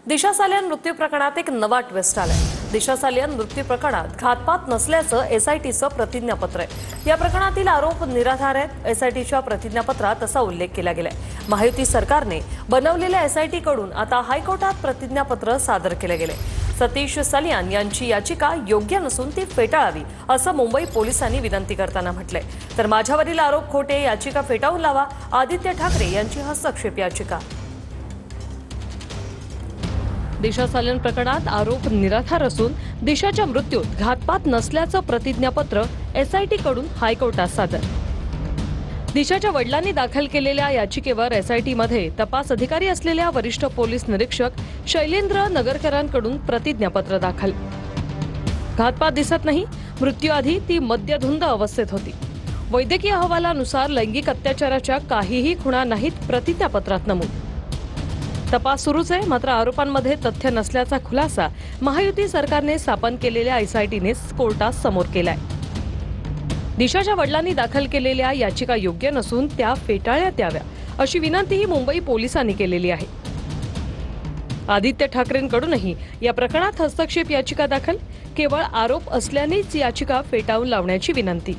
दिशा सालियान मृत्यू प्रकरणात एक नवा ट्विस्ट आलाय। दिशा सालियान मृत्यू प्रकरणात घातपात नसल्याचं एसआयटीचं प्रतिज्ञापत्र आहे। या प्रकरणातील आरोप निराधार आहेत। एसआयटीच्या प्रतिज्ञापत्रात असा उल्लेख केला गेलाय। महायुती सरकारने बनवलेल्या एसआयटी कडून आता हायकोर्टात प्रतिज्ञापत्र सादर केले गेले। सतीश सालियान यांची याचिका योग्य नसून ती फेटाळावी असं मुंबई पोलिसांनी विनंती करताना म्हटलंय। तर माझ्यावरील आरोप खोटे, याचिका फेटाळून लावा। आदित्य ठाकरे यांची हस्तक्षेप याचिका। दिशा सालियान प्रकरणात आरोप निराधार असून दिशाच्या मृत्यूत घातपात नसल्याचं प्रतिज्ञापत्र एसआयटी कडून हायकोर्टात सादर। दिशाच्या वडिलांनी दाखल केलेल्या याचिकेवर एसआयटीमध्ये तपास अधिकारी असलेल्या वरिष्ठ पोलीस निरीक्षक शैलेंद्र नगरकरांकडून प्रतिज्ञापत्र दाखल। घातपात दिसत नाही, मृत्यूआधी ती मद्यधुंद अवस्थेत होती। वैद्यकीय अहवालानुसार लैंगिक अत्याचाराच्या काहीही खुणा नाहीत, प्रतिज्ञापत्रात नमूद। तपास सुरूच आहे, मात्र आरोपांमध्ये तथ्य नसल्याचा खुलासा महायुती सरकारने स्थापन केलेल्या एसआयटीने कोर्टात समोर केलाय। दिशाच्या वडिलांनी दाखल केलेल्या याचिका योग्य नसून त्या फेटाळण्यात याव्या अशी विनंतीही मुंबई पोलिसांनी केलेली आहे। आदित्य ठाकरेंकडूनही या प्रकरणात हस्तक्षेप याचिका दाखल। केवळ आरोप असल्यानेच याचिका फेटाळून लावण्याची विनंती।